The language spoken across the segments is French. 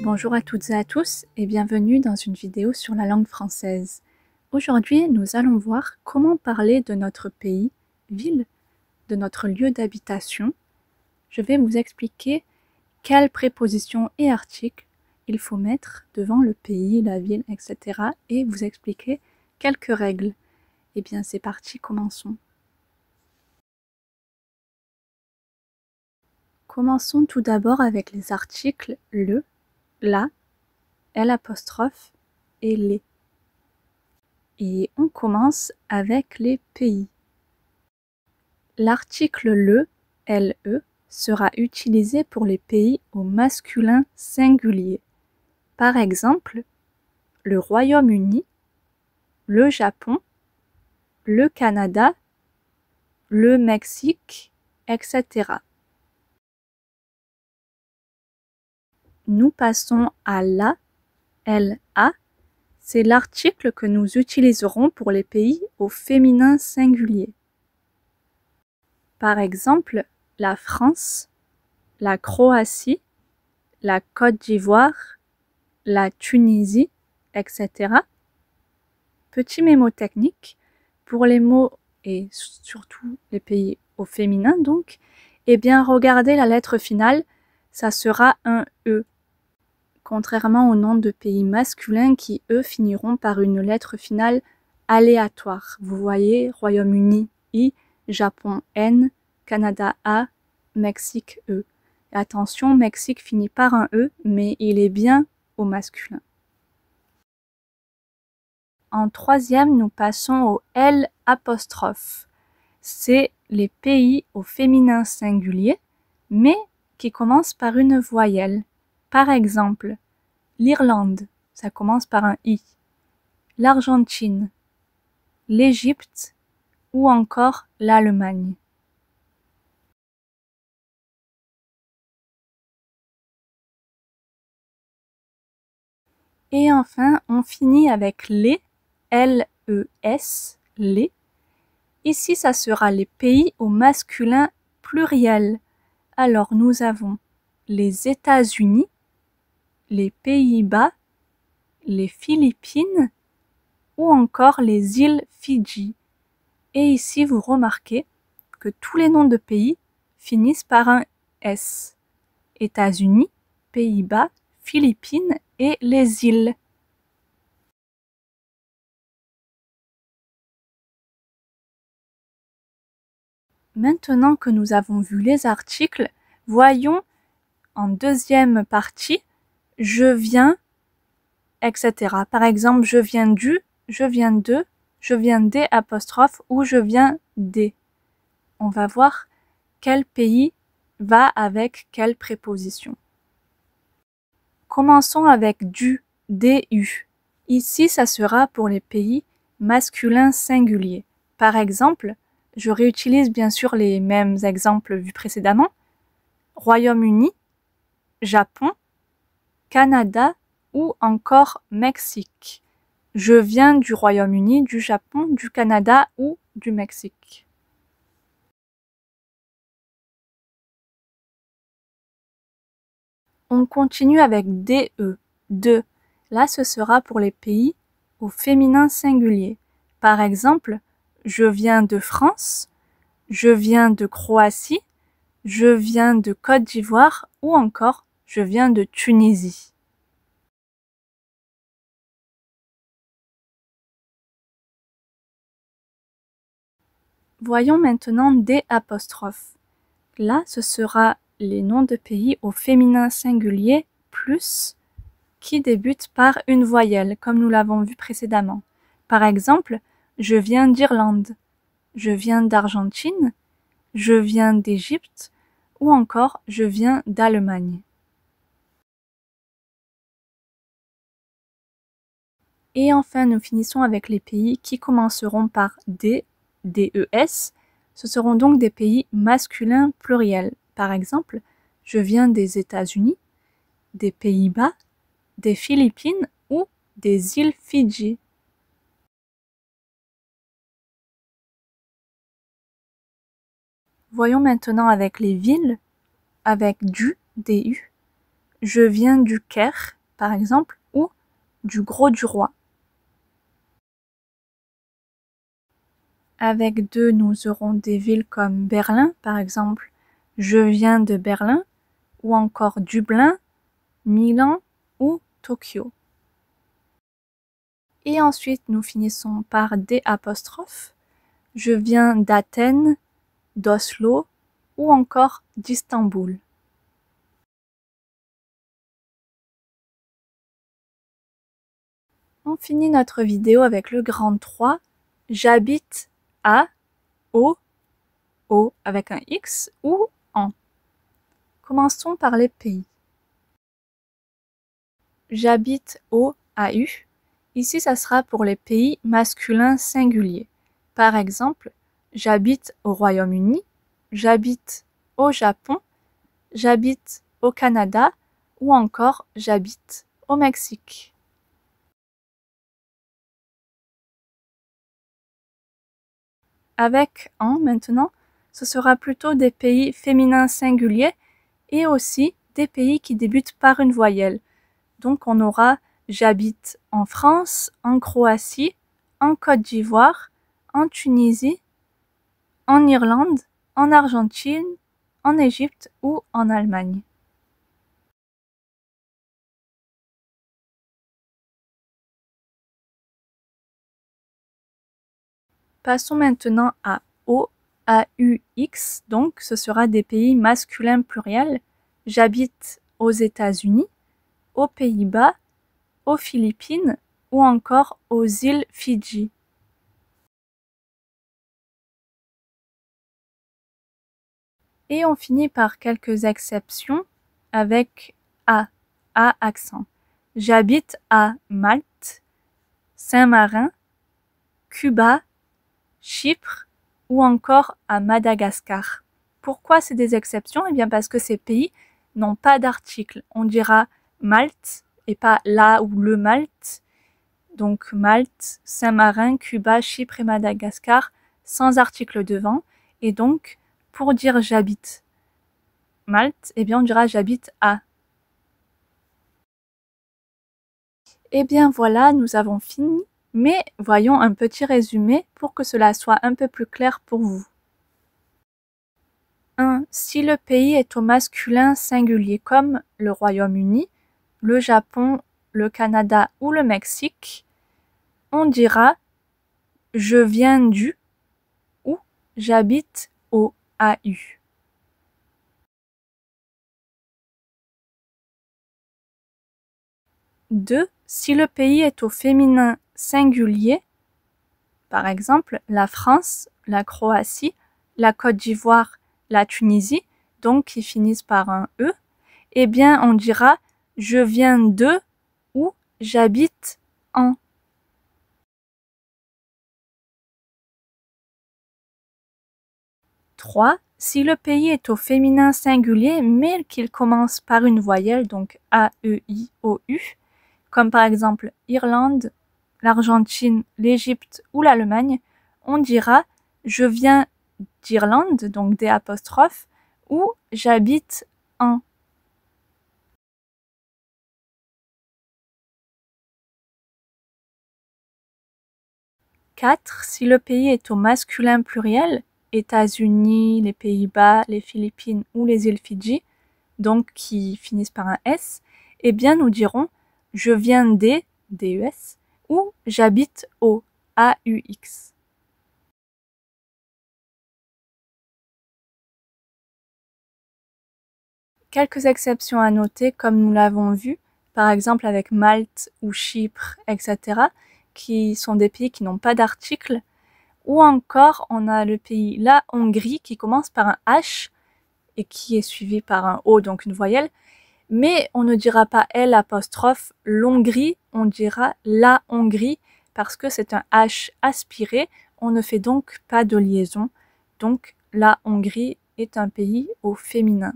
Bonjour à toutes et à tous et bienvenue dans une vidéo sur la langue française. Aujourd'hui, nous allons voir comment parler de notre pays, ville, de notre lieu d'habitation. Je vais vous expliquer quelles prépositions et articles il faut mettre devant le pays, la ville, etc. et vous expliquer quelques règles. Eh bien, c'est parti, commençons. Commençons tout d'abord avec les articles le, la, l'apostrophe et les. Et on commence avec les pays. L'article le, LE, sera utilisé pour les pays au masculin singulier. Par exemple, le Royaume-Uni, le Japon, le Canada, le Mexique, etc. Nous passons à la, LA. C'est l'article que nous utiliserons pour les pays au féminin singulier. Par exemple, la France, la Croatie, la Côte d'Ivoire, la Tunisie, etc. Petit mémo technique, pour les mots et surtout les pays au féminin donc, eh bien regardez la lettre finale, ça sera un E. Contrairement aux noms de pays masculins qui, eux, finiront par une lettre finale aléatoire. Vous voyez, Royaume-Uni, I, Japon, N, Canada, A, Mexique, E. Et attention, Mexique finit par un E, mais il est bien au masculin. En troisième, nous passons au L apostrophe. C'est les pays au féminin singulier, mais qui commencent par une voyelle. Par exemple, l'Irlande, ça commence par un I, l'Argentine, l'Égypte ou encore l'Allemagne. Et enfin, on finit avec les, L-E-S, les. Ici, ça sera les pays au masculin pluriel. Alors, nous avons les États-Unis, les Pays-Bas, les Philippines ou encore les îles Fidji. Et ici, vous remarquez que tous les noms de pays finissent par un S. États-Unis, Pays-Bas, Philippines et les îles. Maintenant que nous avons vu les articles, voyons en deuxième partie « je viens », etc. Par exemple, « je viens du »,« je viens de »,« je viens des » ou « je viens des ». On va voir quel pays va avec quelle préposition. Commençons avec du, DU. Ici, ça sera pour les pays masculins singuliers. Par exemple, je réutilise bien sûr les mêmes exemples vus précédemment. Royaume-Uni, Japon, Canada ou encore Mexique. Je viens du Royaume-Uni, du Japon, du Canada ou du Mexique. On continue avec DE, de. Là, ce sera pour les pays au féminin singulier. Par exemple, je viens de France, je viens de Croatie, je viens de Côte d'Ivoire ou encore je viens de Tunisie. Voyons maintenant des apostrophes. Là, ce sera les noms de pays au féminin singulier plus qui débutent par une voyelle, comme nous l'avons vu précédemment. Par exemple, je viens d'Irlande, je viens d'Argentine, je viens d'Égypte ou encore je viens d'Allemagne. Et enfin, nous finissons avec les pays qui commenceront par D, DES. Ce seront donc des pays masculins pluriels. Par exemple, je viens des États-Unis, des Pays-Bas, des Philippines ou des îles Fidji. Voyons maintenant avec les villes, avec du, DU. Je viens du Caire, par exemple, ou du Gros du Roi. Avec 2, nous aurons des villes comme Berlin, par exemple, je viens de Berlin, ou encore Dublin, Milan ou Tokyo. Et ensuite, nous finissons par des apostrophes. Je viens d'Athènes, d'Oslo ou encore d'Istanbul. On finit notre vidéo avec le grand 3. J'habite à, au avec un X ou en. Commençons par les pays. J'habite au AU. Ici, ça sera pour les pays masculins singuliers. Par exemple, j'habite au Royaume-Uni, j'habite au Japon, j'habite au Canada ou encore j'habite au Mexique. Avec en maintenant, ce sera plutôt des pays féminins singuliers et aussi des pays qui débutent par une voyelle. Donc on aura j'habite en France, en Croatie, en Côte d'Ivoire, en Tunisie, en Irlande, en Argentine, en Égypte ou en Allemagne. Passons maintenant à O, A-U-X, donc ce sera des pays masculins pluriels. J'habite aux États-Unis, aux Pays-Bas, aux Philippines ou encore aux îles Fidji. Et on finit par quelques exceptions avec A accent. J'habite à Malte, Saint-Marin, Cuba, Chypre ou encore à Madagascar. Pourquoi c'est des exceptions? Eh bien parce que ces pays n'ont pas d'article. On dira Malte et pas la ou le Malte. Donc Malte, Saint-Marin, Cuba, Chypre et Madagascar sans article devant. Et donc pour dire j'habite Malte, eh bien on dira j'habite à. Eh bien voilà, nous avons fini. Mais voyons un petit résumé pour que cela soit un peu plus clair pour vous. 1. Si le pays est au masculin singulier comme le Royaume-Uni, le Japon, le Canada ou le Mexique, on dira « je viens du » ou « j'habite au AU ». 2. Si le pays est au féminin singulier, par exemple la France, la Croatie, la Côte d'Ivoire, la Tunisie, donc qui finissent par un E, eh bien on dira « je viens de » ou « j'habite en ». 3. Si le pays est au féminin singulier mais qu'il commence par une voyelle, donc A-E-I-O-U, comme par exemple Irlande, l'Argentine, l'Égypte ou l'Allemagne, on dira « je viens d'Irlande », donc des apostrophes, ou « j'habite en ». 4. Si le pays est au masculin pluriel, États-Unis, les Pays-Bas, les Philippines ou les îles Fidji, donc qui finissent par un S, eh bien nous dirons « je viens des » DES, ou « j'habite au » AUX. Quelques exceptions à noter comme nous l'avons vu, par exemple avec Malte ou Chypre, etc., qui sont des pays qui n'ont pas d'article, ou encore on a le pays la Hongrie qui commence par un H et qui est suivi par un O, donc une voyelle, mais on ne dira pas L apostrophe l'Hongrie, on dira la Hongrie parce que c'est un H aspiré, on ne fait donc pas de liaison, donc la Hongrie est un pays au féminin.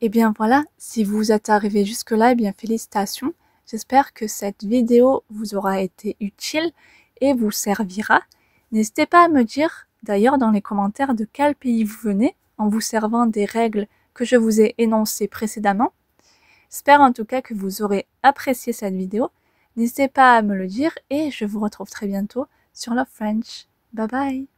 Et bien voilà, si vous êtes arrivé jusque-là, eh bien félicitations. J'espère que cette vidéo vous aura été utile et vous servira. N'hésitez pas à me dire d'ailleurs dans les commentaires de quel pays vous venez en vous servant des règles que je vous ai énoncées précédemment. J'espère en tout cas que vous aurez apprécié cette vidéo. N'hésitez pas à me le dire et je vous retrouve très bientôt sur Love French. Bye bye!